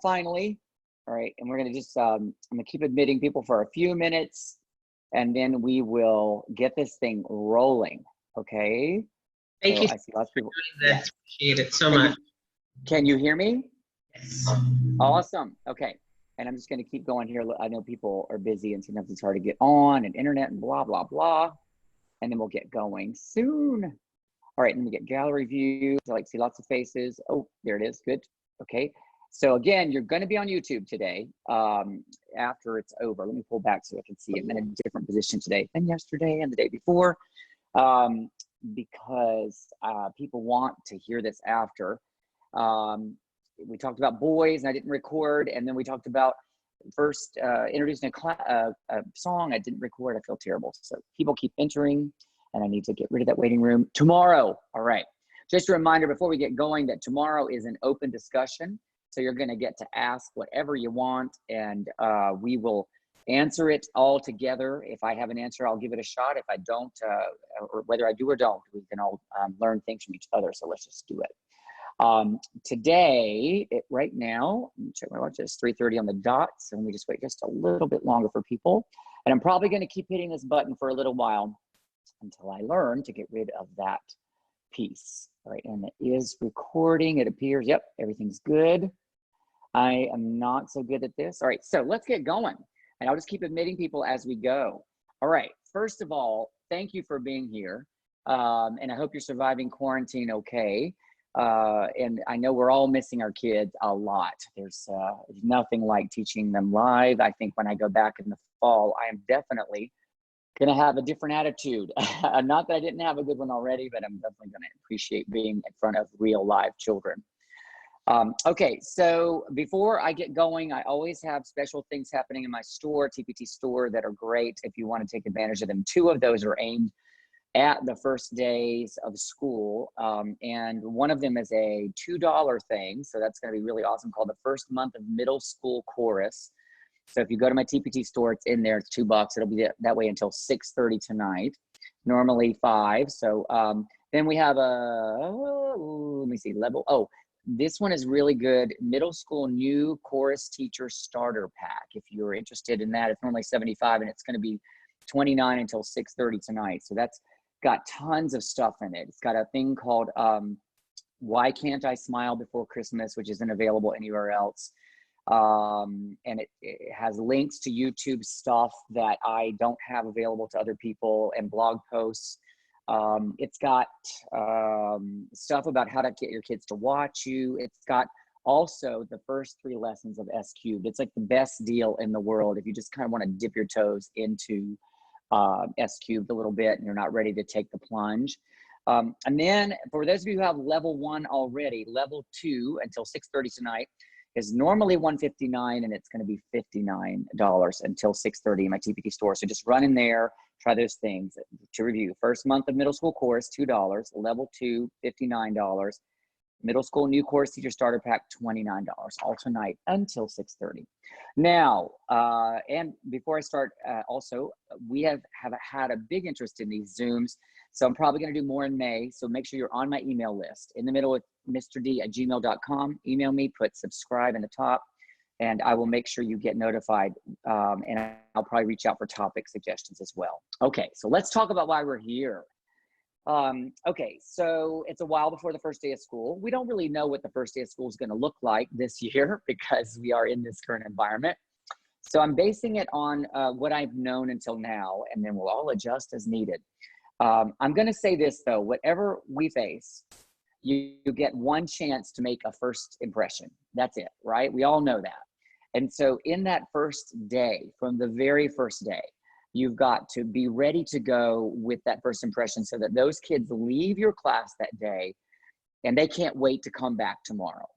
finally. All right, and we're gonna just, I'm gonna keep admitting people for a few minutes, and then we will get this thing rolling, okay? Thank you I see lots of people. for doing that. Appreciate it so much. Can you hear me? Yes. Awesome, okay. And I'm just gonna keep going here. I know people are busy and sometimes it's hard to get on and internet and blah, blah, blah. And then we'll get going soon. All right, let me get gallery view. I like to see lots of faces. Oh, there it is, good, okay. So again, you're gonna be on YouTube today after it's over. Let me pull back so I can see I'm in a different position today than yesterday and the day before because people want to hear this after. We talked about boys and I didn't record, and then we talked about first introducing a song I didn't record. I feel terrible. So people keep entering and I need to get rid of that waiting room. Tomorrow, all right. Just a reminder before we get going that tomorrow is an open discussion. So you're gonna get to ask whatever you want and we will answer it all together. If I have an answer, I'll give it a shot. If I don't, or whether I do or don't, we can all learn things from each other. So let's just do it. Today, right now, let me check my watch, it's 3:30 on the dot. So let me just wait just a little bit longer for people. And I'm probably gonna keep hitting this button for a little while until I learn to get rid of that piece. All right, and it is recording, it appears. Yep, everything's good. I am not so good at this. All right, so let's get going. And I'll just keep admitting people as we go. All right, first of all, thank you for being here. And I hope you're surviving quarantine okay. And I know we're all missing our kids a lot. There's nothing like teaching them live. I think when I go back in the fall, I am definitely gonna have a different attitude. Not that I didn't have a good one already, but I'm definitely gonna appreciate being in front of real live children. Okay, so before I get going, I always have special things happening in my store, TPT Store, that are great if you want to take advantage of them. 2 of those are aimed at the first days of school, and one of them is a $2 thing, so that's going to be really awesome, called the first month of middle school chorus. So if you go to my TPT Store, it's in there, it's $2. It'll be that way until 6:30 tonight, normally 5. So then we have let me see, this one is really good. Middle school new chorus teacher starter pack. If you're interested in that, it's normally 75 and it's going to be 29 until 6:30 tonight. So that's got tons of stuff in it. It's got a thing called Why Can't I Smile Before Christmas, which isn't available anywhere else. And it has links to YouTube stuff that I don't have available to other people and blog posts. It's got stuff about how to get your kids to watch you. It's got also the first 3 lessons of S cubed. It's like the best deal in the world if you just kind of want to dip your toes into S cubed a little bit and you're not ready to take the plunge. And then for those of you who have level 1 already, level 2 until 6:30 tonight is normally $159 and it's going to be $59 until 6:30 in my TPT Store. So just run in there, try those things. To review, first month of middle school course, $2, level 2, $59, middle school new course teacher starter pack, $29, all tonight until 6:30. Now, and before I start, also, we have had a big interest in these Zooms. So I'm probably going to do more in May. So make sure you're on my email list. In the middle with mrd@gmail.com. Email me, put subscribe in the top, and I will make sure you get notified. And I'll probably reach out for topic suggestions as well. Okay, so let's talk about why we're here. Okay, so it's a while before the first day of school. We don't really know what the first day of school is going to look like this year because we are in this current environment. So I'm basing it on what I've known until now, and then we'll all adjust as needed. I'm going to say this though, whatever we face, you get one chance to make a first impression. That's it, right? We all know that. And so in that first day, from the very first day, you've got to be ready to go with that first impression so that those kids leave your class that day and they can't wait to come back tomorrow.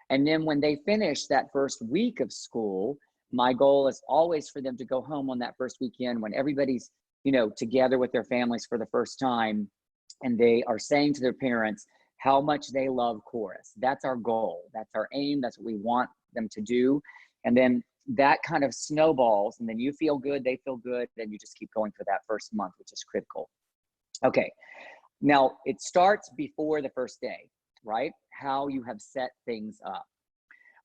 And then when they finish that first week of school, my goal is always for them to go home on that first weekend when everybody's, you know, together with their families for the first time, and they are saying to their parents how much they love chorus. That's our goal. That's our aim. That's what we want them to do. And then that kind of snowballs, and then you feel good, they feel good, then you just keep going for that first month, which is critical. Okay, now it starts before the first day, right? How you have set things up.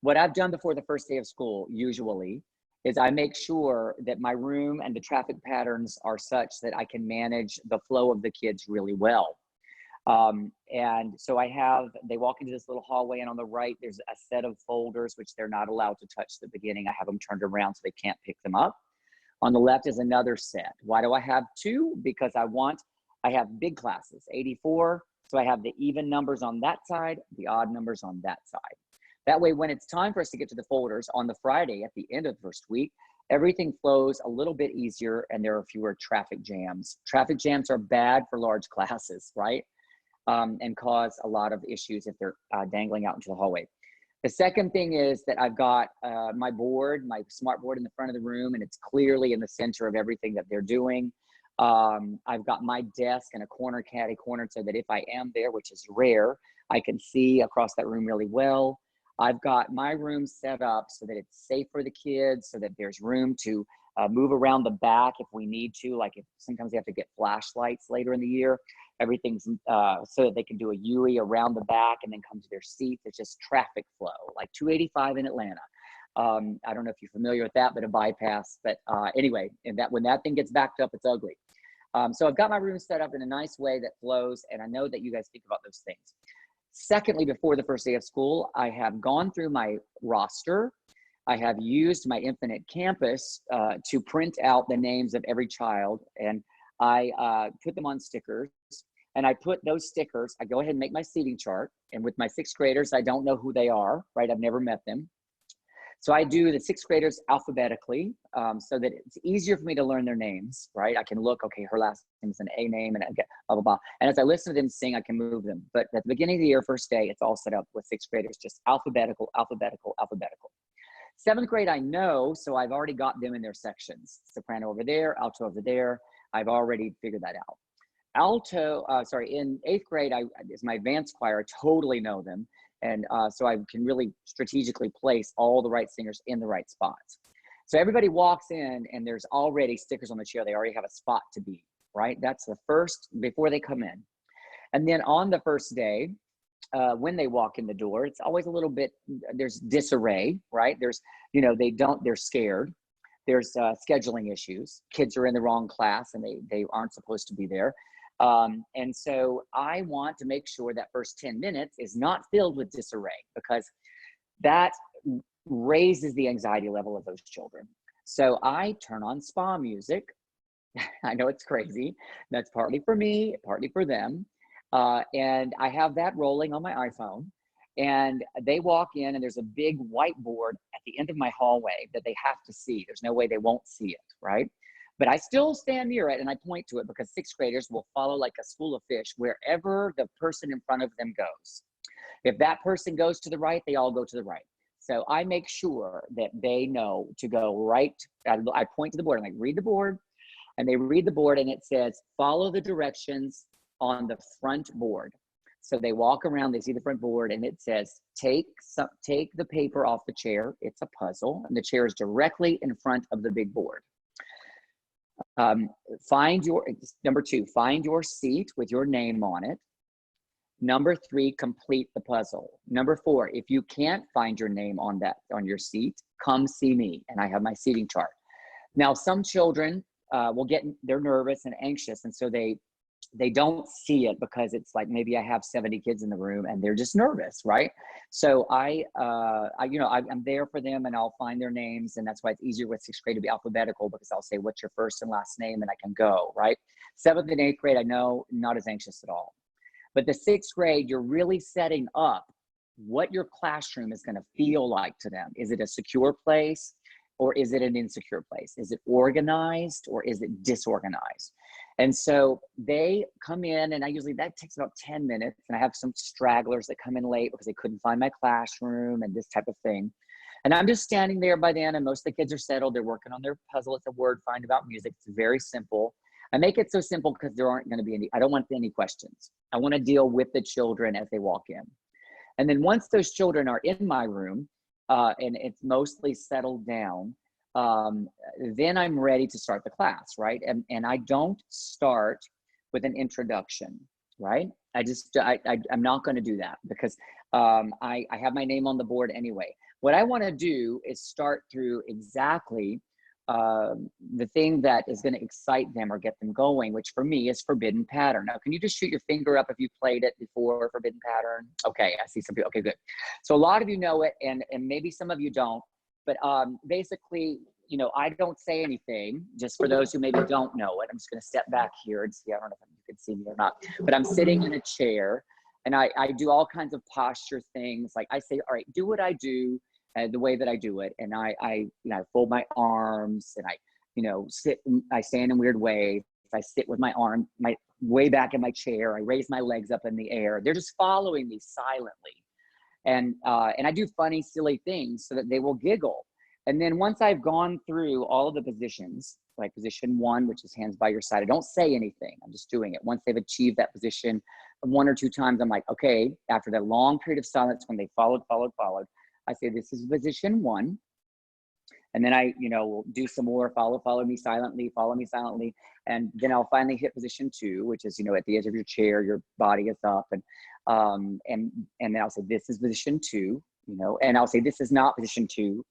what I've done before the first day of school usually is I make sure that my room and the traffic patterns are such that I can manage the flow of the kids really well. And so they walk into this little hallway, and on the right, there's a set of folders, which they're not allowed to touch at the beginning. I have them turned around so they can't pick them up. On the left is another set. Why do I have two? Because I have big classes, 84. So I have the even numbers on that side, the odd numbers on that side. That way, when it's time for us to get to the folders on the Friday at the end of the first week, everything flows a little bit easier and there are fewer traffic jams. Traffic jams are bad for large classes, right? And cause a lot of issues if they're dangling out into the hallway. The second thing is that I've got my smart board in the front of the room, and it's clearly in the center of everything that they're doing. I've got my desk in a catty corner so that if I am there, which is rare, I can see across that room really well. I've got my room set up so that it's safe for the kids, so that there's room to move around the back if we need to, like if sometimes they have to get flashlights later in the year. Everything's so that they can do a U-turn around the back and then come to their seats. It's just traffic flow, like 285 in Atlanta. I don't know if you're familiar with that, but a bypass. But anyway, and when that thing gets backed up, it's ugly. So I've got my room set up in a nice way that flows, and I know that you guys think about those things. Secondly, before the first day of school, I have gone through my roster. I have used my Infinite Campus to print out the names of every child, and I put them on stickers. And I put those stickers, I go ahead and make my seating chart. And with my sixth graders, I don't know who they are, right? I've never met them. So I do the sixth graders alphabetically so that it's easier for me to learn their names, right? I can look, okay, her last name is an A name, and I get blah, blah, blah. And as I listen to them sing, I can move them. But at the beginning of the year, first day, it's all set up with sixth graders, just alphabetical, alphabetical, alphabetical. Seventh grade, I know, so I've already got them in their sections. Soprano over there, alto over there. I've already figured that out. In eighth grade, is my advanced choir. I totally know them. And so I can really strategically place all the right singers in the right spots. So everybody walks in and there's already stickers on the chair. They already have a spot to be, right? That's the first, before they come in. And then on the first day, when they walk in the door, it's always a little bit, there's disarray, right? They're scared. There's scheduling issues. Kids are in the wrong class and they aren't supposed to be there. And so I want to make sure that first 10 minutes is not filled with disarray, because that raises the anxiety level of those children. So I turn on spa music. I know it's crazy. That's partly for me, partly for them. And I have that rolling on my iPhone. And they walk in and there's a big whiteboard at the end of my hallway that they have to see. There's no way they won't see it, right? But I still stand near it and I point to it, because sixth graders will follow like a school of fish wherever the person in front of them goes. If that person goes to the right, they all go to the right. So I make sure that they know to go right. I point to the board. I'm like, read the board. And they read the board and it says, follow the directions on the front board. So they walk around, they see the front board, and it says, take the paper off the chair. It's a puzzle, and the chair is directly in front of the big board. Number 2, find your seat with your name on it. Number 3, complete the puzzle. Number 4, if you can't find your name on your seat, come see me, and I have my seating chart. Now, some children they're nervous and anxious, and so they don't see it, because it's like maybe I have 70 kids in the room and they're just nervous, right? So I'm there for them, and I'll find their names, and that's why it's easier with sixth grade to be alphabetical, because I'll say, what's your first and last name, and I can go, right? Seventh and eighth grade, I know, not as anxious at all. But the sixth grade, you're really setting up what your classroom is going to feel like to them. Is it a secure place, or is it an insecure place? Is it organized, or is it disorganized? And so they come in, and that takes about 10 minutes. And I have some stragglers that come in late because they couldn't find my classroom and this type of thing. And I'm just standing there by then, and most of the kids are settled. They're working on their puzzle. It's a word find about music. It's very simple. I make it so simple because there aren't going to be I don't want any questions. I want to deal with the children as they walk in. And then once those children are in my room, and it's mostly settled down, then I'm ready to start the class, right? And I don't start with an introduction, right? I'm not going to do that, because I have my name on the board anyway. what I want to do is start through exactly the thing that is going to excite them or get them going, which for me is forbidden pattern. Now, can you just shoot your finger up if you played it before, forbidden pattern? Okay, I see some people. Okay, good. So a lot of you know it, and maybe some of you don't. But basically, you know, I don't say anything, just for those who maybe don't know it. I'm just going to step back here and see. I don't know if you can see me or not, but I'm sitting in a chair, and I do all kinds of posture things. Like I say, all right, do what I do the way that I do it. And I fold my arms, and I, you know, I stand in weird ways. I sit with my arm, my way back in my chair. I raise my legs up in the air. They're just following me silently. And I do funny, silly things so that they will giggle. And then once I've gone through all of the positions, like position 1, which is hands by your side, I don't say anything. I'm just doing it. Once they've achieved that position 1 or 2 times, I'm like, okay, after that long period of silence, when they followed, I say, this is position 1. And then I, you know, will do some more, follow me silently, follow me silently. And then I'll finally hit position 2, which is, you know, at the edge of your chair, your body is up. And then I'll say, this is position 2, you know, and I'll say, this is not position 2.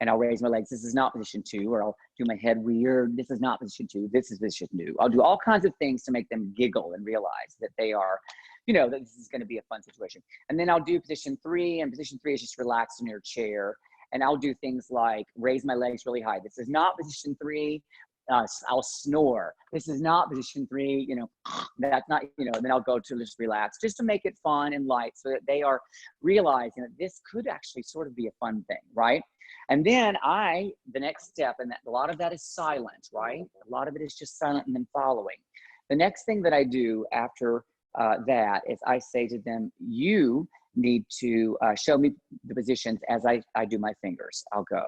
And I'll raise my legs, this is not position 2, or I'll do my head weird, this is not position 2, this is position 2. I'll do all kinds of things to make them giggle and realize that they are, you know, that this is gonna be a fun situation. And then I'll do position 3, and position 3 is just relax in your chair. And I'll do things like raise my legs really high. This is not position 3. I'll snore. This is not position 3, you know, that's not, you know, and then I'll go to just relax, just to make it fun and light, so that they are realizing that this could actually sort of be a fun thing, right? And then the next step, and a lot of that is silent, right? A lot of it is just silent and then following. The next thing that I do after that is I say to them, you need to show me the positions as I do my fingers. I'll go,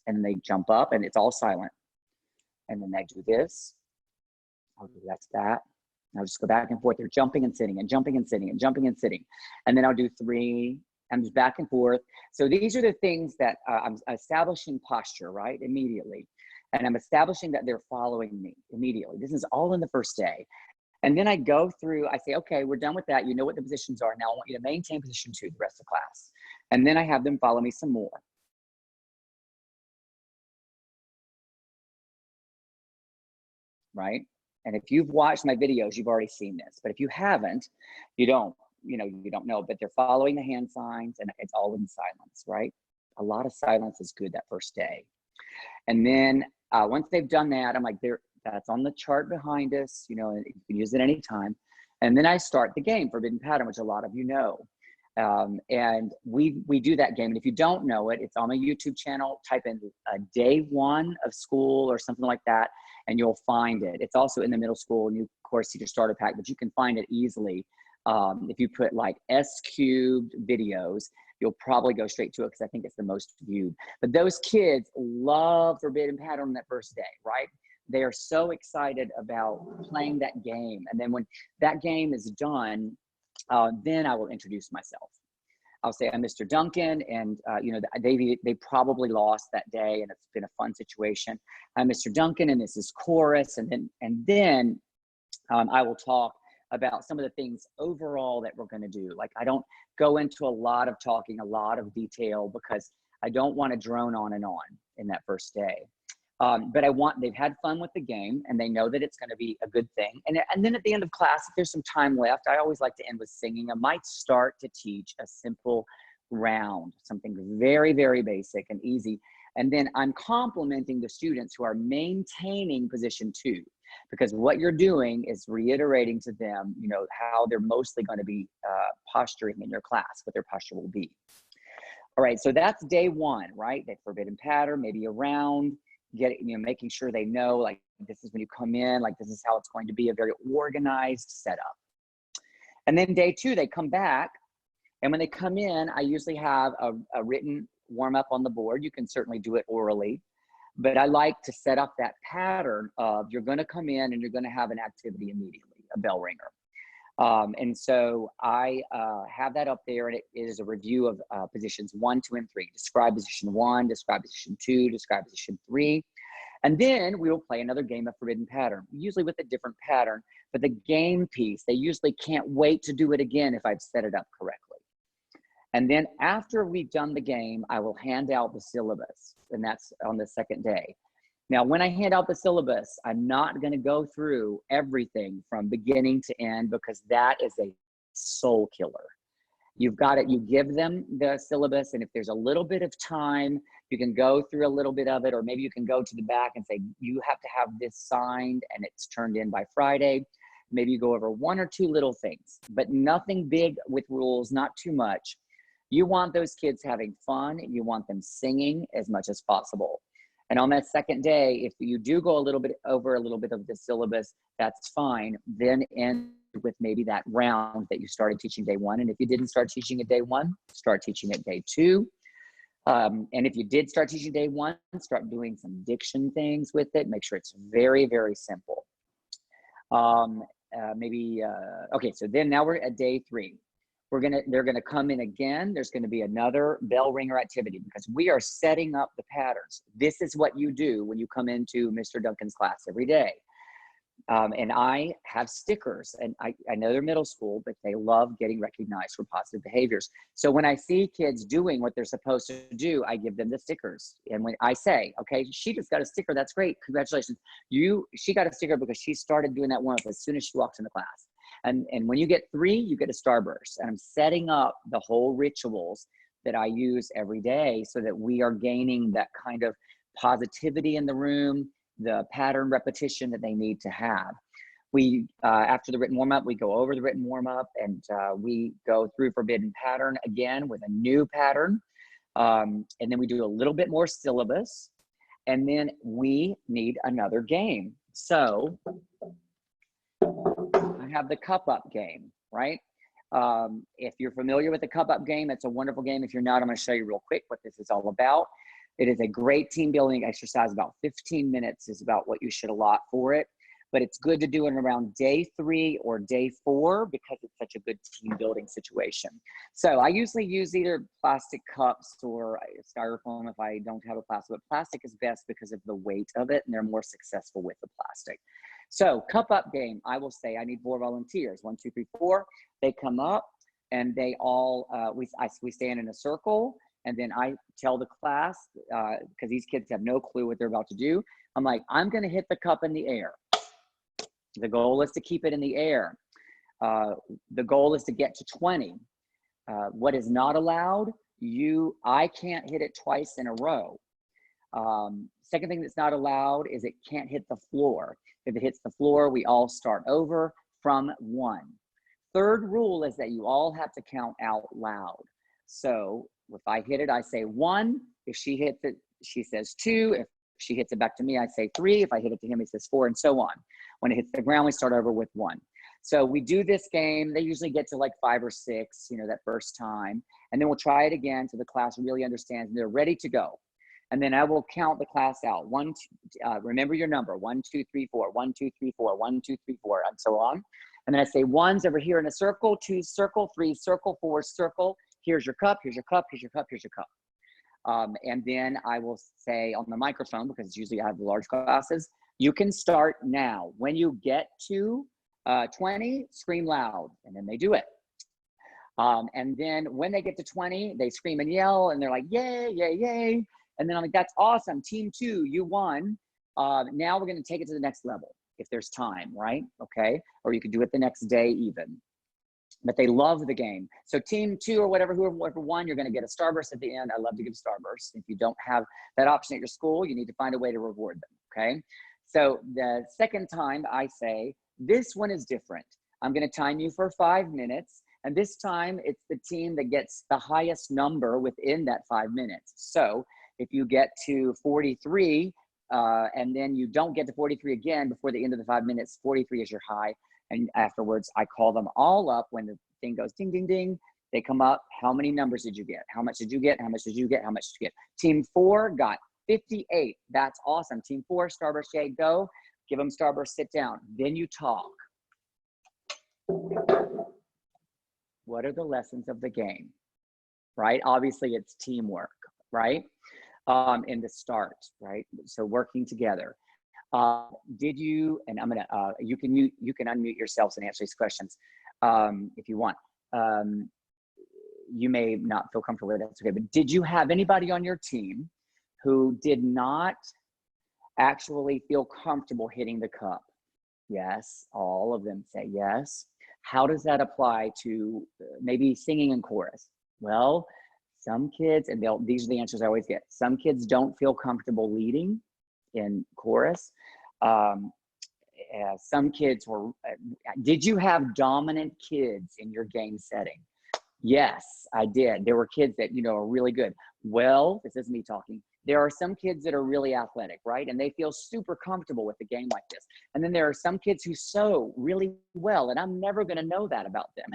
and then they jump up, and it's all silent. And then they do this. I'll do that. I'll just go back and forth. They're jumping and sitting and jumping and sitting and jumping and sitting. And then I'll do 3. I'm just back and forth. So these are the things that I'm establishing posture, right? Immediately. And I'm establishing that they're following me immediately. This is all in the first day. And then I go through, I say, okay, we're done with that. You know what the positions are. Now I want you to maintain position 2 the rest of class. And then I have them follow me some more. Right? And if you've watched my videos, you've already seen this. But if you haven't, you don't know. But they're following the hand signs, and it's all in silence, right? A lot of silence is good that first day. And then once they've done that, I'm like, that's on the chart behind us, you know, and you can use it anytime. And then I start the game, Forbidden Pattern, which a lot of you know. And we do that game. And if you don't know it, it's on my YouTube channel. Type in day 1 of school or something like that, and you'll find it. It's also in the middle school new course teacher starter pack, but you can find it easily. If you put like S-cubed videos, you'll probably go straight to it, because I think it's the most viewed. But those kids love Forbidden Pattern on that first day, right? They are so excited about playing that game. And then when that game is done, then I will introduce myself. I'll say, I'm Mr. Duncan, and you know, they probably lost that day, and it's been a fun situation. I'm Mr. Duncan, and this is chorus, and then I will talk about some of the things overall that we're going to do. Like, I don't go into a lot of talking, a lot of detail, because I don't want to drone on and on in that first day. But they've had fun with the game, and they know that it's going to be a good thing. And then at the end of class, if there's some time left, I always like to end with singing. I might start to teach a simple round, something very, very basic and easy. And then I'm complimenting the students who are maintaining position 2, because what you're doing is reiterating to them, you know, how they're mostly going to be posturing in your class, what their posture will be. All right, so that's day 1, right? That Forbidden Pattern, maybe a round. Making sure they know, like, this is when you come in, like, this is how it's going to be, a very organized setup. And then day 2, they come back, and when they come in, I usually have a written warm-up on the board. You can certainly do it orally, but I like to set up that pattern of, you're going to come in and you're going to have an activity immediately, a bell ringer. And so I have that up there, and it is a review of positions 1, 2, and 3. Describe position 1, describe position 2, describe position 3. And then we will play another game of Forbidden Pattern, usually with a different pattern. But the game piece, they usually can't wait to do it again if I've set it up correctly. And then after we've done the game, I will hand out the syllabus, and that's on the second day. Now, when I hand out the syllabus, I'm not going to go through everything from beginning to end, because that is a soul killer. You've got it, you give them the syllabus, and if there's a little bit of time, you can go through a little bit of it, or maybe you can go to the back and say, you have to have this signed and it's turned in by Friday. Maybe you go over one or two little things, but nothing big with rules, not too much. You want those kids having fun. You want them singing as much as possible. And on that second day, if you do go a little bit over a little bit of the syllabus, that's fine. Then end with maybe that round that you started teaching day one. And if you didn't start teaching it day one, start teaching it day two. And if you did start teaching day one, start doing some diction things with it. Make sure it's very, very simple. Okay, so then now we're at day three. They're gonna come in again. There's gonna be another bell ringer activity, because we are setting up the patterns. This is what you do when you come into Mr. Duncan's class every day. And I have stickers, and I know they're middle school, but they love getting recognized for positive behaviors. So when I see kids doing what they're supposed to do, I give them the stickers. And when I say, okay, she just got a sticker, that's great, congratulations. She got a sticker because she started doing that warm-up as soon as she walks in the class. And when you get 3, you get a starburst. And I'm setting up the whole rituals that I use every day so that we are gaining that kind of positivity in the room, the pattern repetition that they need to have. We, after the written warm-up, we go over the written warm-up, and we go through forbidden pattern again with a new pattern. And then we do a little bit more syllabus, and then we need another game. So I have the cup up game, right? If you're familiar with the cup up game, it's a wonderful game. If you're not, I'm going to show you real quick what this is all about. It is a great team building exercise. About 15 minutes is about what you should allot for it, but it's good to do it around day 3 or day 4 because it's such a good team building situation. So I usually use either plastic cups or styrofoam if I don't have a plastic, but plastic is best because of the weight of it, and they're more successful with the plastic. So cup up game, I will say I need 4 volunteers, 1, 2, 3, 4. They come up and they all, we stand in a circle. And then I tell the class, because these kids have no clue what they're about to do. I'm like, I'm going to hit the cup in the air. The goal is to keep it in the air. The goal is to get to 20. What is not allowed, I can't hit it twice in a row. Second thing that's not allowed is it can't hit the floor. If it hits the floor, we all start over from 1. Third rule is that you all have to count out loud. So if I hit it, I say 1. If she hits it, she says 2. If she hits it back to me, I say 3. If I hit it to him, he says 4, and so on. When it hits the ground, we start over with 1. So we do this game. They usually get to like 5 or 6, that first time. And then we'll try it again so the class really understands and they're ready to go. And then I will count the class out. Remember your number, 1, 2, 3, 4, 1, 2, 3, 4, 1, 2, 3, 4, and so on. And then I say 1's over here in a circle, 2 circle, 3 circle, 4 circle. Here's your cup, here's your cup, here's your cup, here's your cup. And then I will say on the microphone, because usually I have large classes, you can start now. When you get to 20, scream loud, and then they do it. And then when they get to 20, they scream and yell, and they're like, yay, yay, yay. And then I'm like, that's awesome, team 2, you won. Now we're gonna take it to the next level, if there's time, right? Okay, or you could do it the next day even. But they love the game. So team 2 or whatever, whoever won, you're gonna get a starburst at the end. I love to give starbursts. If you don't have that option at your school, you need to find a way to reward them, okay? So the second time I say, this one is different. I'm gonna time you for 5 minutes, and this time it's the team that gets the highest number within that 5 minutes. So if you get to 43, and then you don't get to 43 again before the end of the 5 minutes, 43 is your high. And afterwards, I call them all up when the thing goes ding, ding, ding. They come up. How many numbers did you get? How much did you get? How much did you get? How much did you get? Team 4 got 58. That's awesome. Team 4, starburst, Jay, go. Give them starburst, sit down. Then you talk. What are the lessons of the game, right? Obviously, it's teamwork, right? In the start, right? So working together. Did you, and I'm gonna, you can unmute yourselves and answer these questions if you want. you may not feel comfortable with it. That's okay. But did you have anybody on your team who did not actually feel comfortable hitting the cup? Yes, all of them say yes. How does that apply to maybe singing in chorus? Well, some kids, and these are the answers I always get. Some kids don't feel comfortable leading in chorus. Some kids were, did you have dominant kids in your game setting? Yes, I did. There were kids that, are really good. Well, this is me talking. There are some kids that are really athletic, right? And they feel super comfortable with a game like this. And then there are some kids who sew really well, and I'm never going to know that about them,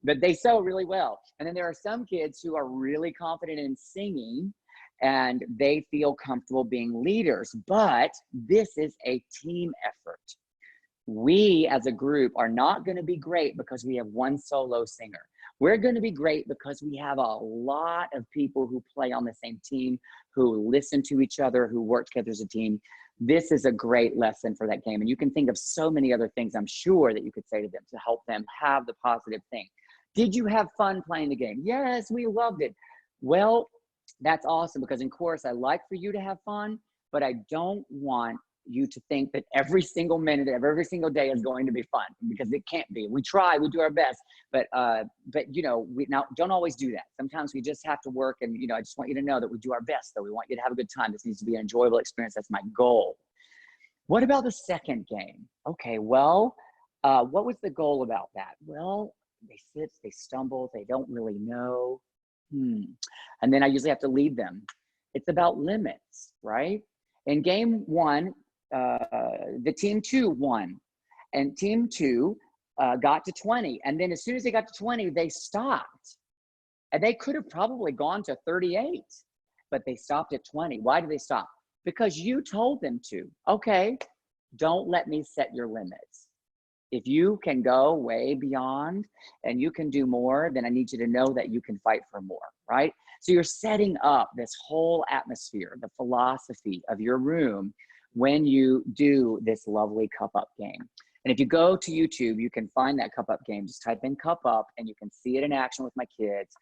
but they sew really well. And then there are some kids who are really confident in singing, and they feel comfortable being leaders. But this is a team effort. We as a group are not going to be great because we have one solo singer. We're going to be great because we have a lot of people who play on the same team, who listen to each other, who work together as a team. This is a great lesson for that game. And you can think of so many other things, I'm sure, that you could say to them to help them have the positive thing. Did you have fun playing the game? Yes, we loved it. Well, that's awesome, because in chorus, I like for you to have fun, but I don't want you to think that every single minute of every single day is going to be fun, because it can't be. We try, we do our best, but we now don't always do that. Sometimes we just have to work, and I just want you to know that we do our best, though. We want you to have a good time. This needs to be an enjoyable experience. That's my goal. What about the second game? Okay, well, what was the goal about that? Well, they sit, they stumble, they don't really know. And then I usually have to lead them. It's about limits, right? In game one, the team 2 won, and team 2 got to 20. And then as soon as they got to 20, they stopped. And they could have probably gone to 38, but they stopped at 20. Why did they stop? Because you told them to. Okay, don't let me set your limits. If you can go way beyond and you can do more, then I need you to know that you can fight for more, right? So you're setting up this whole atmosphere, the philosophy of your room when you do this lovely cup up game. And if you go to YouTube, you can find that cup up game. Just type in cup up and you can see it in action with my kids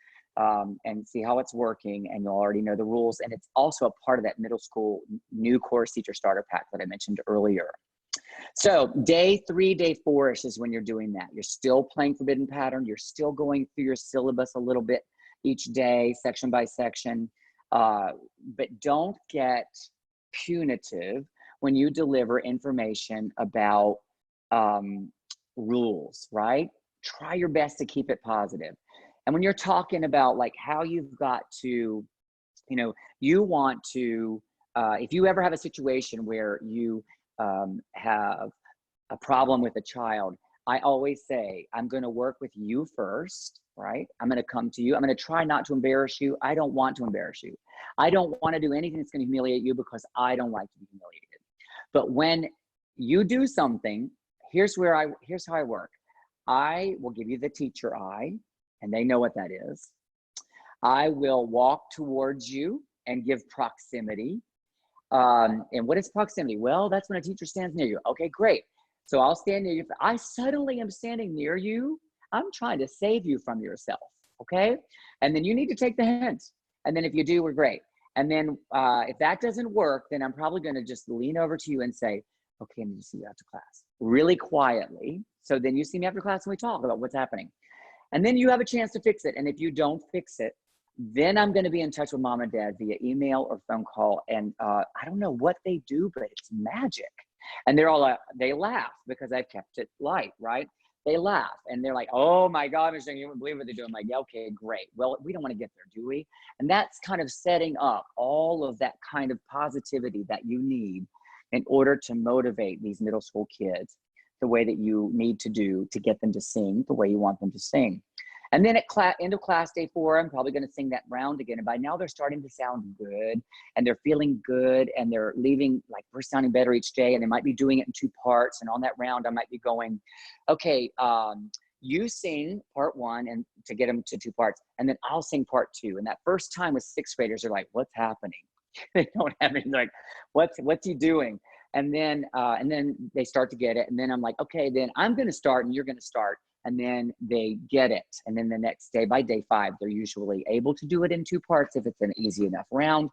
and see how it's working, and you'll already know the rules. And it's also a part of that middle school new course teacher starter pack that I mentioned earlier. So day 3, day 4-ish is when you're doing that. You're still playing forbidden pattern. You're still going through your syllabus a little bit each day, section by section. But don't get punitive when you deliver information about rules, right? Try your best to keep it positive. And when you're talking about like how you've got to, you want to, if you ever have a situation where you have a problem with a child, I always say, I'm going to work with you first, right? I'm going to come to you. I'm going to try not to embarrass you. I don't want to embarrass you. I don't want to do anything that's going to humiliate you, because I don't like to be humiliated. But when you do something, here's how I work. I will give you the teacher eye, and they know what that is. I will walk towards you and give proximity. And what is proximity? Well, that's when a teacher stands near you. Okay, great. So I'll stand near you. If I suddenly am standing near you, I'm trying to save you from yourself. Okay. And then you need to take the hint. And then if you do, we're great. And then if that doesn't work, then I'm probably going to just lean over to you and say, okay, I need to see you after class, really quietly. So then you see me after class and we talk about what's happening. And then you have a chance to fix it. And if you don't fix it, then I'm going to be in touch with mom and dad via email or phone call. And I don't know what they do, but it's magic. And they're all, they laugh because I've kept it light, right? They laugh and they're like, oh my God, Mr. You wouldn't believe what they do. I'm like, yeah, okay, great. Well, we don't want to get there, do we? And that's kind of setting up all of that kind of positivity that you need in order to motivate these middle school kids the way that you need to do to get them to sing the way you want them to sing. And then at end of class day 4, I'm probably going to sing that round again. And by now they're starting to sound good and they're feeling good and they're leaving, like we're sounding better each day, and they might be doing it in 2 parts. And on that round, I might be going, okay, you sing part 1 and to get them to 2 parts, and then I'll sing part 2. And that first time with 6th graders, they're like, what's happening? They don't have it. They're like, what's he doing? And then they start to get it. And then I'm like, okay, then I'm going to start and you're going to start. and then they get it. And then the next day, by day 5, they're usually able to do it in 2 parts if it's an easy enough round,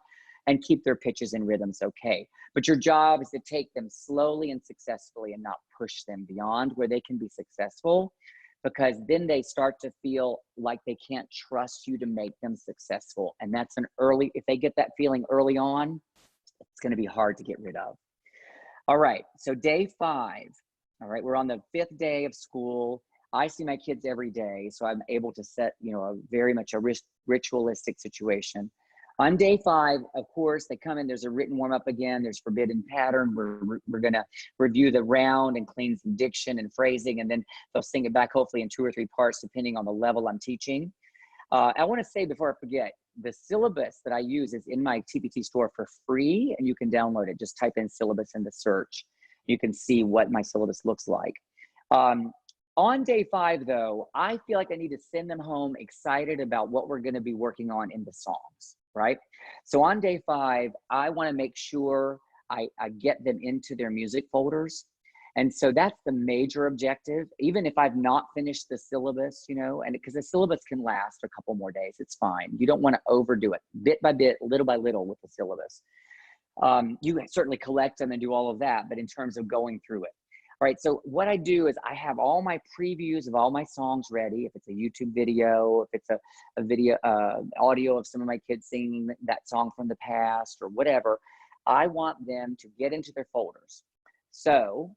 and keep their pitches and rhythms okay. But your job is to take them slowly and successfully and not push them beyond where they can be successful, because then they start to feel like they can't trust you to make them successful. And that's if they get that feeling early on, it's going to be hard to get rid of. All right, so day 5. All right, we're on the 5th day of school. I see my kids every day, so I'm able to set, a very much a ritualistic situation. On day 5, of course, they come in, there's a written warm-up again, there's forbidden pattern. We're gonna review the round and clean some diction and phrasing, and then they'll sing it back hopefully in 2 or 3 parts, depending on the level I'm teaching. I wanna say before I forget, the syllabus that I use is in my TPT store for free, and you can download it. Just type in syllabus in the search. You can see what my syllabus looks like. On day 5, though, I feel like I need to send them home excited about what we're gonna be working on in the songs, right? So on day 5, I wanna make sure I get them into their music folders. And so that's the major objective, even if I've not finished the syllabus, and because the syllabus can last a couple more days, it's fine. You don't wanna overdo it, bit by bit, little by little with the syllabus. You certainly collect them and do all of that, but in terms of going through it. All right, so what I do is I have all my previews of all my songs ready. If it's a YouTube video, if it's a video, audio of some of my kids singing that song from the past or whatever, I want them to get into their folders. So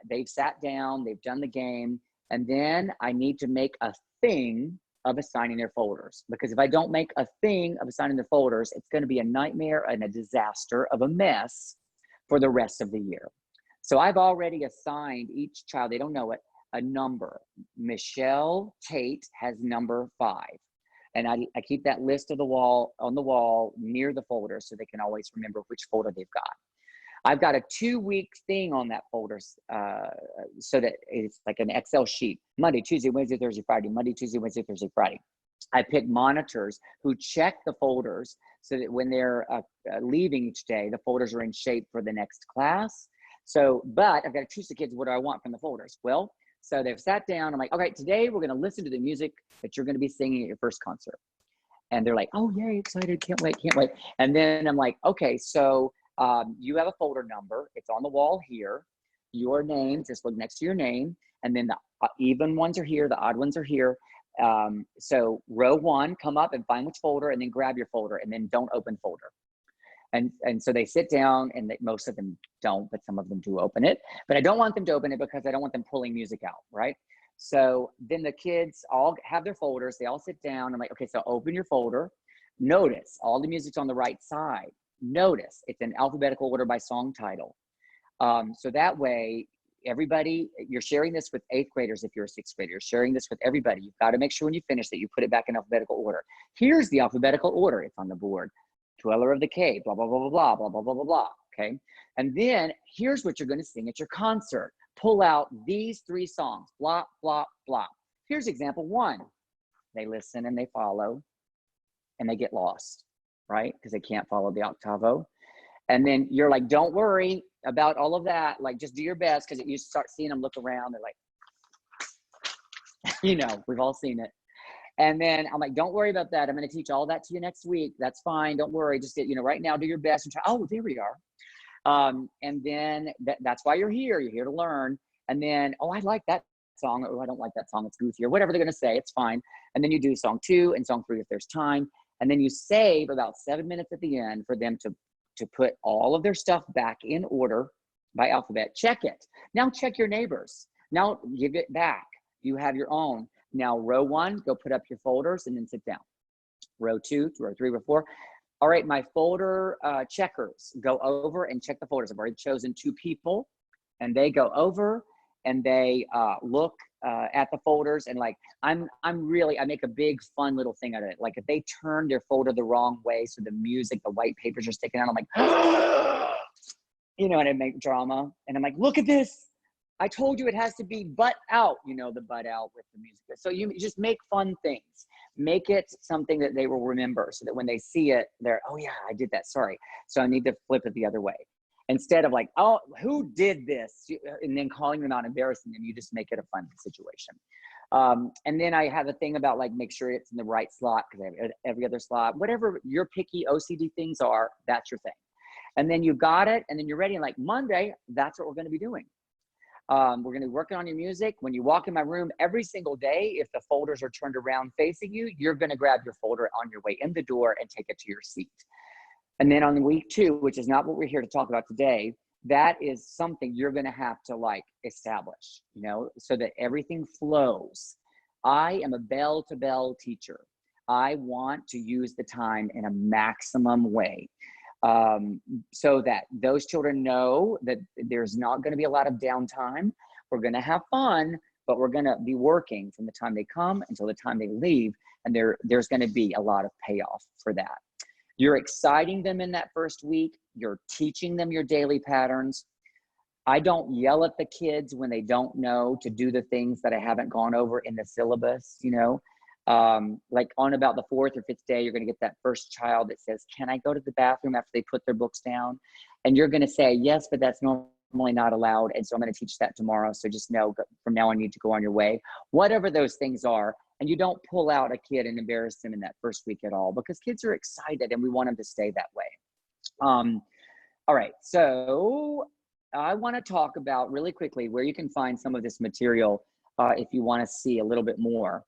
they've sat down, they've done the game, and then I need to make a thing of assigning their folders. Because if I don't make a thing of assigning their folders, it's gonna be a nightmare and a disaster of a mess for the rest of the year. So I've already assigned each child, they don't know it, a number. Michelle Tate has number 5. And I keep that list on the wall near the folder so they can always remember which folder they've got. I've got a 2-week thing on that folder so that it's like an Excel sheet. Monday, Tuesday, Wednesday, Thursday, Friday. Monday, Tuesday, Wednesday, Thursday, Friday. I pick monitors who check the folders so that when they're leaving each day, the folders are in shape for the next class. So, but I've got to choose the kids, what do I want from the folders? Well, so they've sat down. I'm like, okay, today we're going to listen to the music that you're going to be singing at your first concert. And they're like, oh, yay, excited, can't wait, can't wait. And then I'm like, okay, so you have a folder number. It's on the wall here. Your name, just look next to your name. And then the even ones are here, the odd ones are here. So row 1, come up and find which folder and then grab your folder and then don't open folder. And so they sit down, and most of them don't, but some of them do open it. But I don't want them to open it because I don't want them pulling music out, right? So then the kids all have their folders. They all sit down. I'm like, okay, so open your folder. Notice all the music's on the right side. Notice it's in alphabetical order by song title. So that way, everybody, you're sharing this with 8th graders if you're a 6th grader. You're sharing this with everybody. You've got to make sure when you finish that you put it back in alphabetical order. Here's the alphabetical order. It's on the board. Dweller of the Cave, blah, blah, blah, blah, blah, blah, blah, blah, blah, okay? And then here's what you're gonna sing at your concert. Pull out these 3 songs, blah, blah, blah. Here's example 1. They listen and they follow and they get lost, right? Because they can't follow the octavo. And then you're like, don't worry about all of that. Like, just do your best, because you start seeing them look around. They're like, we've all seen it. And then I'm like, don't worry about that. I'm going to teach all that to you next week. That's fine. Don't worry. Just, right now, do your best and try. Oh, there we are. And then that's why you're here. You're here to learn. And then, oh, I like that song. Oh, I don't like that song. It's goofy, or whatever they're going to say. It's fine. And then you do song 2 and song 3 if there's time. And then you save about 7 minutes at the end for them to put all of their stuff back in order by alphabet. Check it. Now check your neighbors. Now give it back. You have your own. Now, row 1, go put up your folders and then sit down. Row 2, row 3, row 4. All right, my folder checkers, go over and check the folders. I've already chosen 2 people, and they go over and they look at the folders, and like, I make a big fun little thing out of it. Like, if they turn their folder the wrong way, so the music, the white papers are sticking out, I'm like, and I make drama, and I'm like, look at this. I told you it has to be butt out, the butt out with the music. So you just make fun things. Make it something that they will remember, so that when they see it, they're, oh yeah, I did that, sorry. So I need to flip it the other way. Instead of like, oh, who did this? And then calling them out, embarrassing them, you just make it a fun situation. And then I have a thing about like, make sure it's in the right slot because I have every other slot, whatever your picky OCD things are, that's your thing. And then you got it. And then you're ready. And like Monday, that's what we're going to be doing. We're going to be working on your music. When you walk in my room every single day, if the folders are turned around facing you, you're going to grab your folder on your way in the door and take it to your seat. And then on week 2, which is not what we're here to talk about today, that is something you're going to have to like establish, you know, so that everything flows. I am a bell to bell teacher. I want to use the time in a maximum way. So that those children know that there's not going to be a lot of downtime. We're going to have fun, but we're going to be working from the time they come until the time they leave. And there's going to be a lot of payoff for that. You're exciting them in that first week. You're teaching them your daily patterns. I don't yell at the kids when they don't know to do the things that I haven't gone over in the syllabus, you know. Like on about the 4th or 5th day, you're going to get that first child that says, can I go to the bathroom after they put their books down? And you're going to say, yes, but that's normally not allowed. And so I'm going to teach that tomorrow. So just know from now on, you need to go on your way, whatever those things are. And you don't pull out a kid and embarrass them in that first week at all, because kids are excited and we want them to stay that way. All right. So I want to talk about really quickly where you can find some of this material if you want to see a little bit more.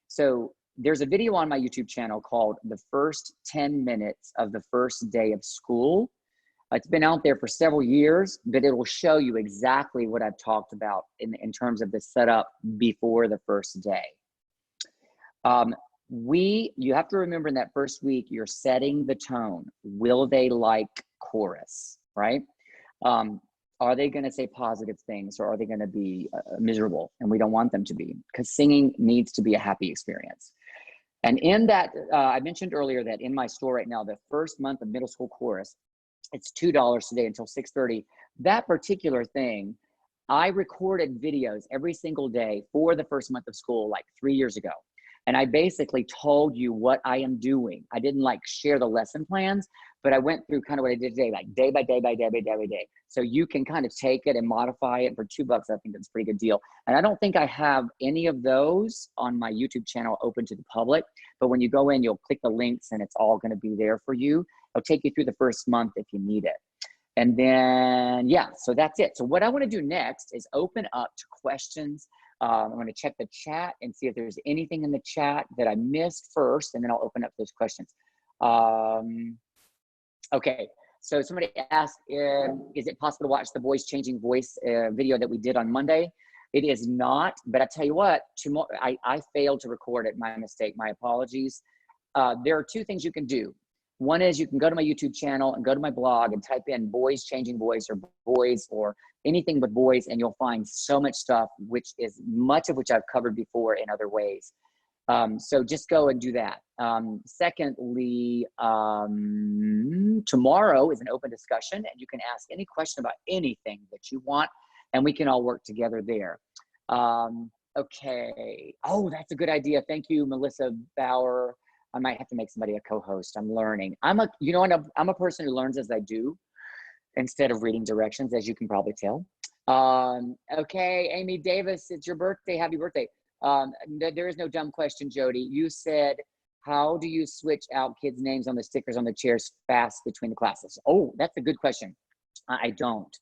So there's a video on my YouTube channel called The First 10 Minutes of the First Day of School. It's been out there for several years, but it will show you exactly what I've talked about in terms of the setup before the first day. You have to remember in that first week, you're setting the tone. Will they like chorus, right? Are they going to say positive things, or are they going to be miserable? And we don't want them to be, because singing needs to be a happy experience. And in that, I mentioned earlier that in my store right now, the first month of middle school chorus, it's $2 today until 6:30. That particular thing, I recorded videos every single day for the first month of school, like 3 years ago. And I basically told you what I am doing. I didn't like share the lesson plans, but I went through kind of what I did today, like day by day by day by day by day. So you can kind of take it and modify it for $2. I think that's a pretty good deal. And I don't think I have any of those on my YouTube channel open to the public, but when you go in, you'll click the links and it's all going to be there for you. It'll take you through the first month if you need it. And then, yeah, so that's it. So what I want to do next is open up to questions. I'm going to check the chat and see if there's anything in the chat that I missed first, and then I'll open up those questions. Okay, so somebody asked, is it possible to watch the Boys Changing Voice video that we did on Monday? It is not, but I tell you what, tomorrow, I failed to record it, my mistake, my apologies. There are 2 things you can do. One is you can go to my YouTube channel and go to my blog and type in Boys Changing Voice or boys or anything but boys, and you'll find so much stuff, which is much of which I've covered before in other ways. So just go and do that. Secondly, tomorrow is an open discussion, and you can ask any question about anything that you want, and we can all work together there. Okay. Oh, that's a good idea. Thank you, Melissa Bauer. I might have to make somebody a co-host. I'm learning. I'm a person who learns as I do instead of reading directions, as you can probably tell. Okay, Amy Davis, it's your birthday. Happy birthday. There is no dumb question, Jody. You said, how do you switch out kids' names on the stickers on the chairs fast between the classes? Oh, that's a good question. I don't.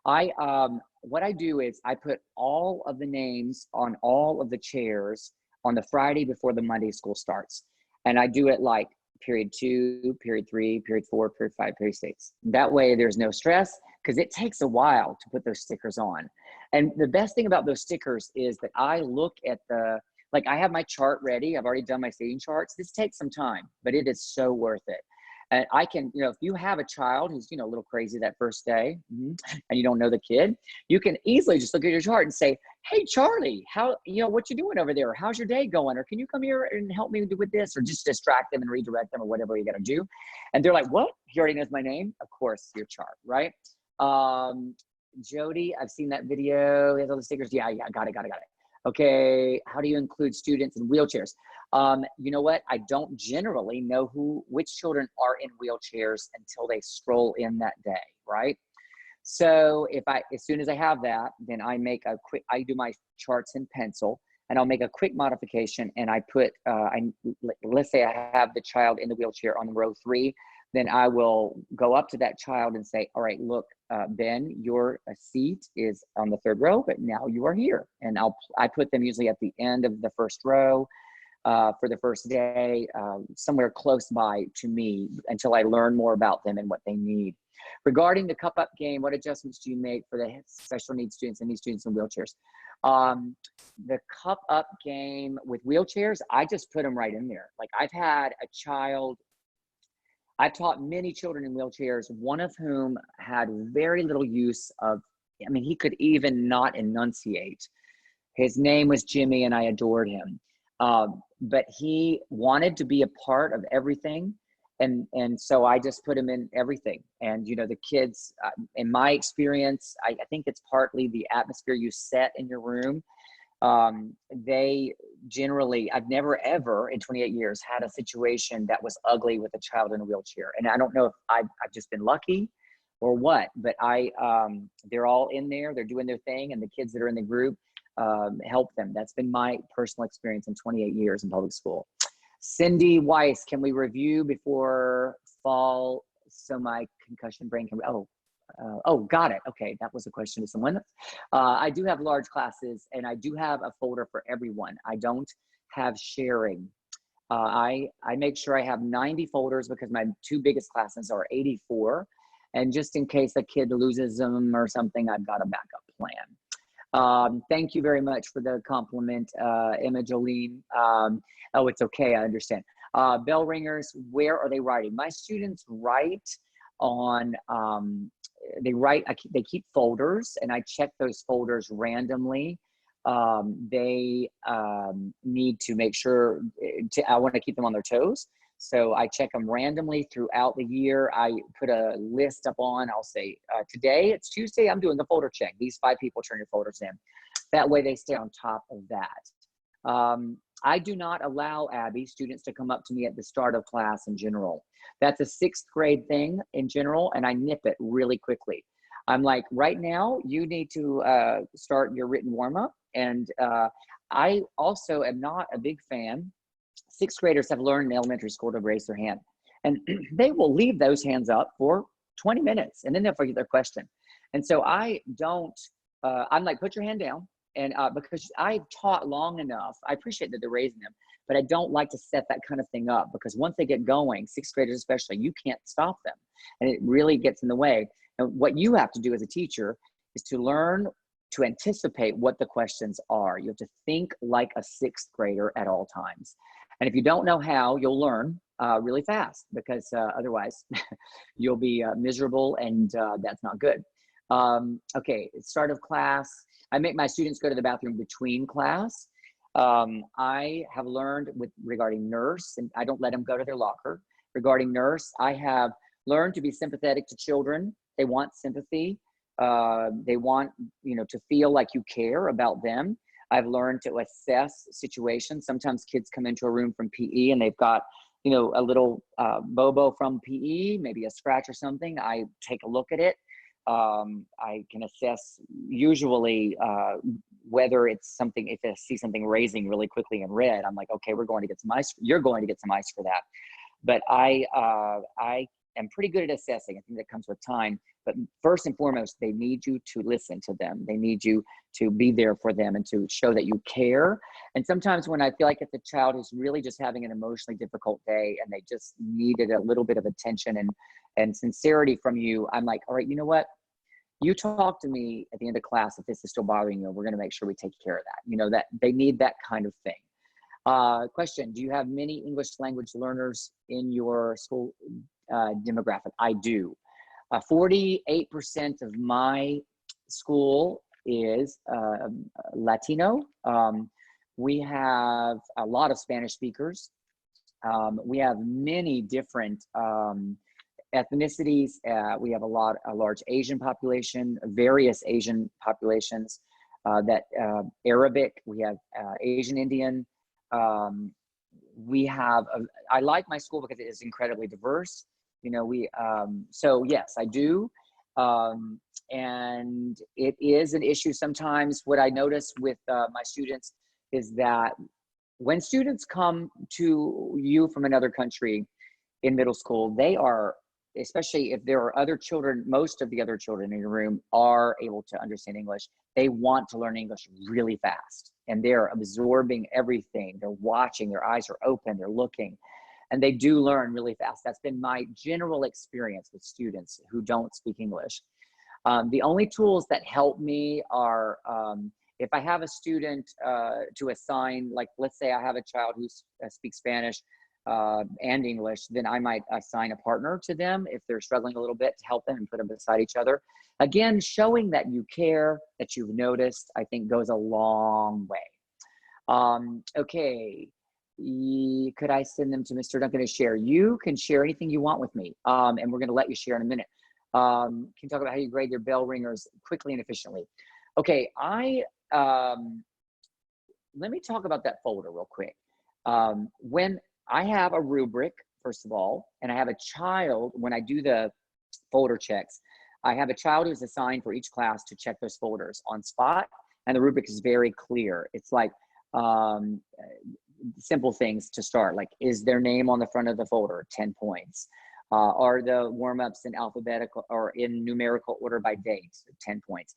What I do is I put all of the names on all of the chairs on the Friday before the Monday school starts. And I do it like period 2, period 3, period 4, period 5, period 6. That way there's no stress, because it takes a while to put those stickers on. And the best thing about those stickers is that I look at I have my chart ready. I've already done my seating charts. This takes some time, but it is so worth it. And I can, if you have a child who's, a little crazy that first day and you don't know the kid, you can easily just look at your chart and say, hey, Charlie, what you doing over there? How's your day going? Or can you come here and help me with this? Or just distract them and redirect them or whatever you got to do. And they're like, what? He already knows my name? Of course, your chart, right? Jody, I've seen that video. He has all the stickers. Yeah, got it. Okay, how do you include students in wheelchairs? You know what? I don't generally know which children are in wheelchairs until they stroll in that day, right? So as soon as I have that, then I do my charts in pencil. and I'll make a quick modification, and I put, let's say I have the child in the wheelchair on row 3, then I will go up to that child and say, all right, look, Ben, your seat is on the 3rd row, but now you are here. And I put them usually at the end of the 1st row for the first day, somewhere close by to me until I learn more about them and what they need. Regarding the cup up game, what adjustments do you make for the special needs students and these students in wheelchairs? The cup up game with wheelchairs, I just put them right in there. Like I've taught many children in wheelchairs, one of whom had very little use of, I mean, he could even not enunciate. His name was Jimmy, and I adored him. But he wanted to be a part of everything. And so I just put him in everything. And, you know, the kids, in my experience, I think it's partly the atmosphere you set in your room. They generally, I've never ever in 28 years had a situation that was ugly with a child in a wheelchair. And I don't know if I've just been lucky or what, but they're all in there, they're doing their thing, and the kids that are in the group help them. That's been my personal experience in 28 years in public school. Cindy Weiss, can we review before fall so my concussion brain can, got it. Okay, that was a question to someone. I do have large classes, and I do have a folder for everyone. I don't have sharing. I make sure I have 90 folders because my 2 biggest classes are 84. And just in case a kid loses them or something, I've got a backup plan. Thank you very much for the compliment, Emma Jolene. Oh, it's okay, I understand. Bell ringers, where are they writing? My students write on, they keep folders, and I check those folders randomly. They need to make sure, I want to keep them on their toes. So I check them randomly throughout the year. I put a list up on, I'll say, today it's Tuesday, I'm doing a folder check. These 5 people turn your folders in. That way they stay on top of that. I do not allow, Abby, students to come up to me at the start of class in general. That's a 6th grade thing in general, and I nip it really quickly. I'm like, right now, you need to start your written warm-up. And I also am not a big fan. 6th graders have learned in elementary school to raise their hand. And they will leave those hands up for 20 minutes, and then they'll forget their question. And so I don't, I'm like, put your hand down. And because I've taught long enough, I appreciate that they're raising them, but I don't like to set that kind of thing up, because once they get going, 6th graders especially, you can't stop them. And it really gets in the way. And what you have to do as a teacher is to learn to anticipate what the questions are. You have to think like a 6th grader at all times. And if you don't know how, you'll learn really fast, because otherwise you'll be miserable, and that's not good. Okay, start of class. I make my students go to the bathroom between class. I have learned regarding nurse, and I don't let them go to their locker. Regarding nurse, I have learned to be sympathetic to children. They want sympathy. They want, to feel like you care about them. I've learned to assess situations. Sometimes kids come into a room from PE and they've got, a little bobo from PE, maybe a scratch or something. I take a look at it. I can assess usually whether it's something, if I see something raising really quickly in red, I'm like, okay, we're going to get some ice. You're going to get some ice for that. But I am pretty good at assessing. I think that comes with time. But first and foremost, they need you to listen to them. They need you to be there for them and to show that you care. And sometimes when I feel like it's a child who's really just having an emotionally difficult day and they just needed a little bit of attention and sincerity from you, I'm like, all right, you know what? You talk to me at the end of class if this is still bothering you. We're going to make sure we take care of that. That they need that kind of thing. Question, do you have many English language learners in your school demographic? I do. 48% of my school is Latino. We have a lot of Spanish speakers. We have many different ethnicities. We have a large Asian population, various Asian populations, Arabic, we have Asian Indian. I like my school because it is incredibly diverse. So yes, I do. And it is an issue sometimes. What I notice with my students, is that when students come to you from another country in middle school, they are, especially if there are other children, most of the other children in your room are able to understand English. They want to learn English really fast, and they're absorbing everything. They're watching, their eyes are open, they're looking, and they do learn really fast. That's been my general experience with students who don't speak English. The only tools that help me are, if I have a student to assign, like let's say I have a child who speaks Spanish and English, then I might assign a partner to them if they're struggling a little bit, to help them and put them beside each other. Again, showing that you care, that you've noticed, I think goes a long way. Okay, could I send them to Mr. Duncan to share? You can share anything you want with me, and we're going to let you share in a minute. Can you talk about how you grade your bell ringers quickly and efficiently? Okay, let me talk about that folder real quick. When I have a rubric, first of all, and I have a child, when I do the folder checks, I have a child who's assigned for each class to check those folders on spot, and the rubric is very clear. It's like simple things to start, like, is their name on the front of the folder? 10 points. Are the warm-ups in alphabetical or in numerical order by date? 10 points.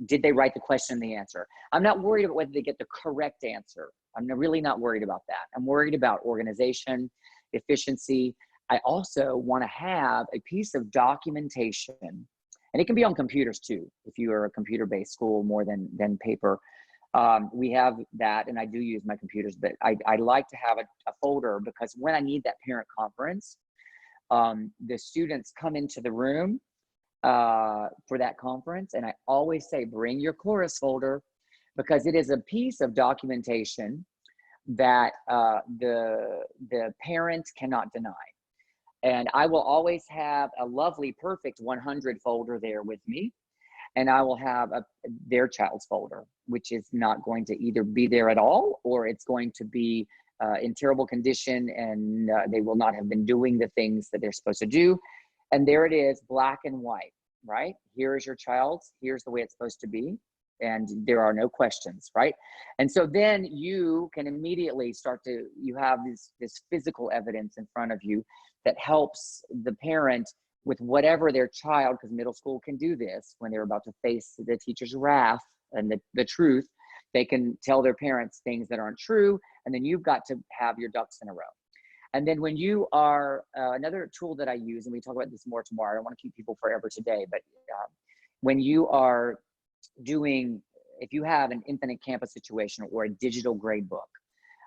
Did they write the question and the answer? I'm not worried about whether they get the correct answer. I'm really not worried about that. I'm worried about organization, efficiency. I also want to have a piece of documentation, and it can be on computers too, if you are a computer-based school more than paper. We have that, and I do use my computers, but I like to have a folder, because when I need that parent conference, the students come into the room for that conference, and I always say, bring your chorus folder, because it is a piece of documentation that the parent cannot deny. And I will always have a lovely, perfect 100 folder there with me. And I will have their child's folder, which is not going to either be there at all, or it's going to be in terrible condition, and they will not have been doing the things that they're supposed to do. And there it is, black and white, right? Here is your child's, here's the way it's supposed to be, and there are no questions, right? And so then you can immediately start to, you have this physical evidence in front of you that helps the parent with whatever their child, because middle school can do this, when they're about to face the teacher's wrath and the truth, they can tell their parents things that aren't true, and then you've got to have your ducks in a row. And then when you are, another tool that I use, and we talk about this more tomorrow, I don't want to keep people forever today, but when you are doing, if you have an infinite campus situation or a digital grade book,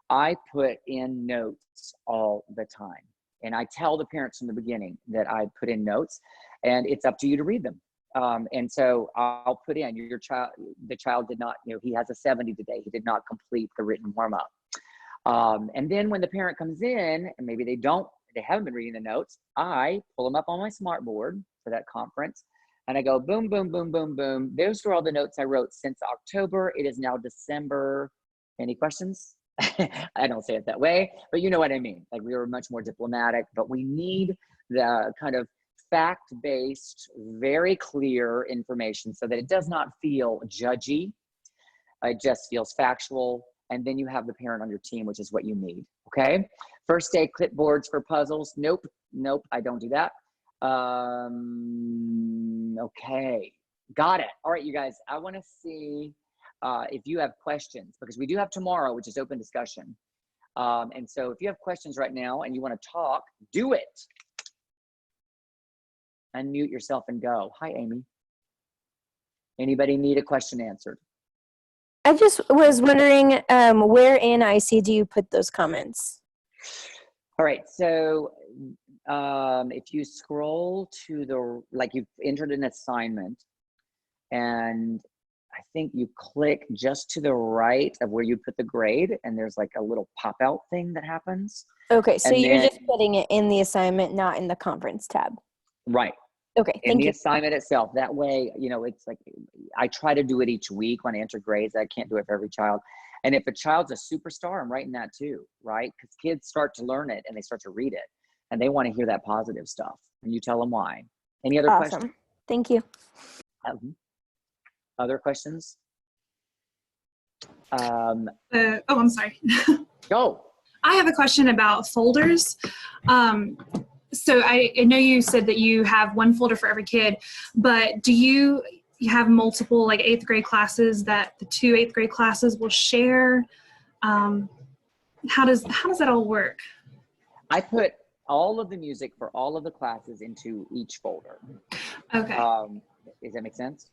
I put in notes all the time. And I tell the parents from the beginning that I put in notes, and it's up to you to read them. And so I'll put in your child, the child did not, he has a 70 today. He did not complete the written warm up. And then when the parent comes in, and maybe they haven't been reading the notes, I pull them up on my smart board for that conference. And I go, boom, boom, boom, boom, boom. Those are all the notes I wrote since October. It is now December. Any questions? I don't say it that way, but you know what I mean. Like, we were much more diplomatic, but we need the kind of fact-based, very clear information so that it does not feel judgy. It just feels factual. And then you have the parent on your team, which is what you need. Okay. First day clipboards for puzzles. Nope. I don't do that. Okay. Got it. All right, you guys, I want to see if you have questions, because we do have tomorrow, which is open discussion. And so if you have questions right now and you want to talk, do it. Unmute yourself and go. Hi, Amy. Anybody need a question answered? I just was wondering, where in IC do you put those comments? All right, so if you scroll to like you've entered an assignment, and I think you click just to the right of where you put the grade, and there's like a little pop-out thing that happens. Okay, so you're just putting it in the assignment, not in the conference tab. Right. Okay, thank you. In the assignment itself. That way, it's like, I try to do it each week when I enter grades. I can't do it for every child. And if a child's a superstar, I'm writing that too, right? Because kids start to learn it and they start to read it, and they want to hear that positive stuff. And you tell them why. Any other questions? Awesome. Thank you. Other questions? I'm sorry. Go. I have a question about folders. So I know you said that you have one folder for every kid, but do you have multiple like 8th grade classes that the 2 8th grade classes will share? How does that all work? I put all of the music for all of the classes into each folder. Okay. Does that make sense?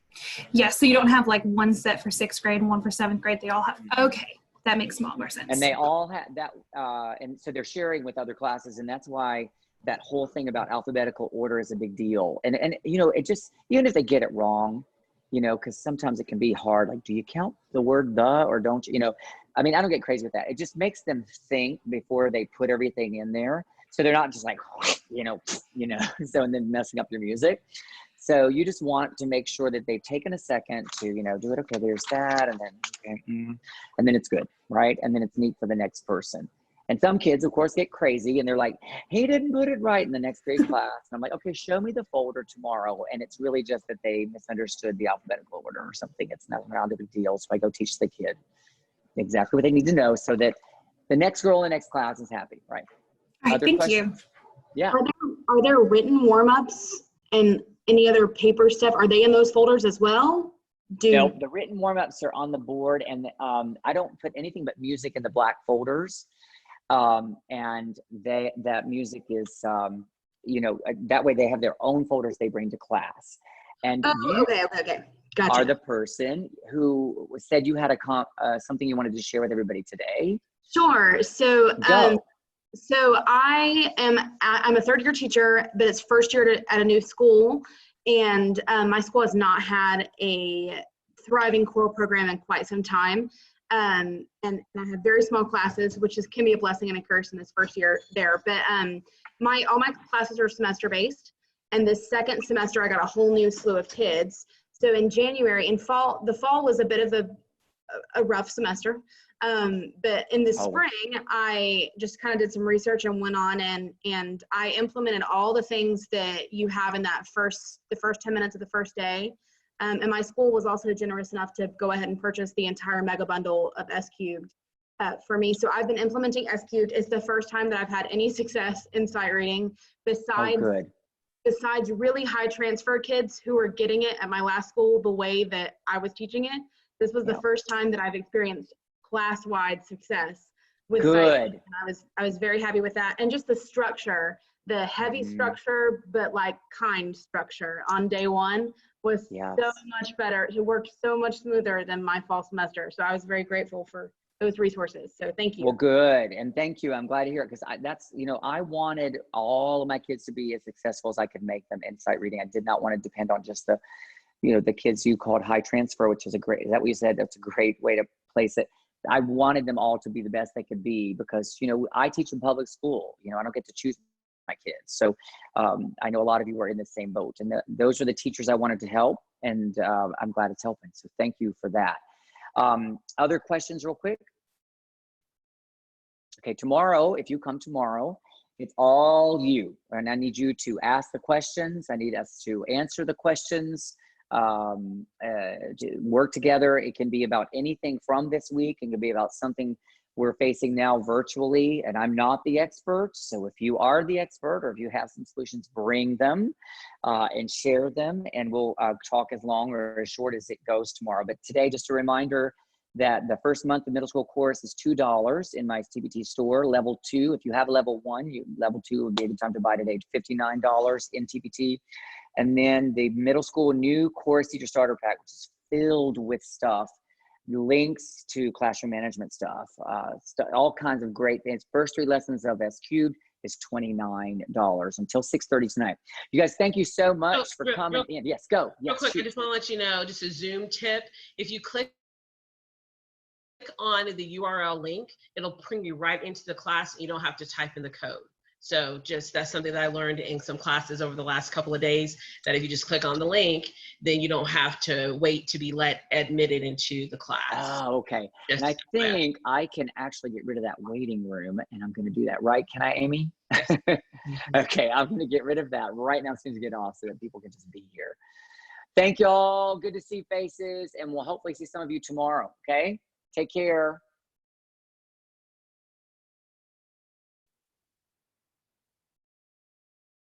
Yeah, so you don't have like one set for 6th grade and one for 7th grade. They all have, okay, that makes more sense. And they all have that, and so they're sharing with other classes, and that's why that whole thing about alphabetical order is a big deal. And it just, even if they get it wrong, because sometimes it can be hard, like, do you count the word the or don't you? I mean, I don't get crazy with that. It just makes them think before they put everything in there. So they're not just like, so, and then messing up your music. So you just want to make sure that they've taken a second to, do it. Okay, there's that. And then, and then it's good, right? And then it's neat for the next person. And some kids, of course, get crazy and they're like, he didn't put it right in the next grade class. And I'm like, okay, show me the folder tomorrow. And it's really just that they misunderstood the alphabetical order or something. It's not a big deal. So I go teach the kid exactly what they need to know so that the next girl in the next class is happy, right? All right, Other thank questions? you. Yeah. Are there written warm-ups and any other paper stuff? Are they in those folders as well? No, the written warm-ups are on the board, and I don't put anything but music in the black folders. And that music is, that way they have their own folders they bring to class. And you Okay. Gotcha. are the person who said you had something you wanted to share with everybody today. Sure. So, Go. I'm a third year teacher, but it's first year at a new school. And my school has not had a thriving choral program in quite some time. And I have very small classes, which can be a blessing and a curse in this first year there. But all my classes are semester based. And this second semester, I got a whole new slew of kids. So in January, the fall was a bit of a rough semester. But in the spring, I just kind of did some research and went on and I implemented all the things that you have in the first 10 minutes of the first day. And my school was also generous enough to go ahead and purchase the entire mega bundle of S Cubed for me. So I've been implementing S Cubed. It's the first time that I've had any success in sight reading besides really high transfer kids who were getting it at my last school the way that I was teaching it. This was the first time that I've experienced class-wide success with sight. And I was very happy with that. And just the structure, the heavy structure, but like kind structure on day one was so much better. It worked so much smoother than my fall semester. So I was very grateful for those resources. So thank you. Well, good. And thank you. I'm glad to hear it because I wanted all of my kids to be as successful as I could make them in sight reading. I did not want to depend on just the kids you called high transfer, which is is that what you said? That's a great way to place it. I wanted them all to be the best they could be because, I teach in public school, I don't get to choose my kids. So I know a lot of you are in the same boat and those are the teachers I wanted to help and I'm glad it's helping. So thank you for that. Other questions real quick? Okay, tomorrow, if you come tomorrow, it's all you. And I need you to ask the questions. I need us to answer the questions, work together. It can be about anything from this week. It can be about something we're facing now virtually. And I'm not the expert. So if you are the expert or if you have some solutions, bring them and share them. And we'll talk as long or as short as it goes tomorrow. But today, just a reminder, that the first month of middle school course is $2 in my TPT store. Level 2, if you have a level 1, level 2 would be a good time to buy today, $59 in TPT. And then the middle school new course teacher starter pack, which is filled with stuff, links to classroom management stuff, all kinds of great things. First 3 lessons of S Cubed is $29 until 6:30 tonight. You guys, thank you so much for coming in. Yes, go. Yes, real quick, shoot. I just want to let you know, just a Zoom tip. If you click on the URL link, it'll bring you right into the class. And you don't have to type in the code. So that's something that I learned in some classes over the last couple of days, that if you just click on the link, then you don't have to wait to be admitted into the class. Oh, okay. And I think I can actually get rid of that waiting room, and I'm going to do that, right? Can I, Amy? Yes. Okay, I'm going to get rid of that right now as soon as we get off so that people can just be here. Thank you all. Good to see faces, and we'll hopefully see some of you tomorrow, okay? Take care.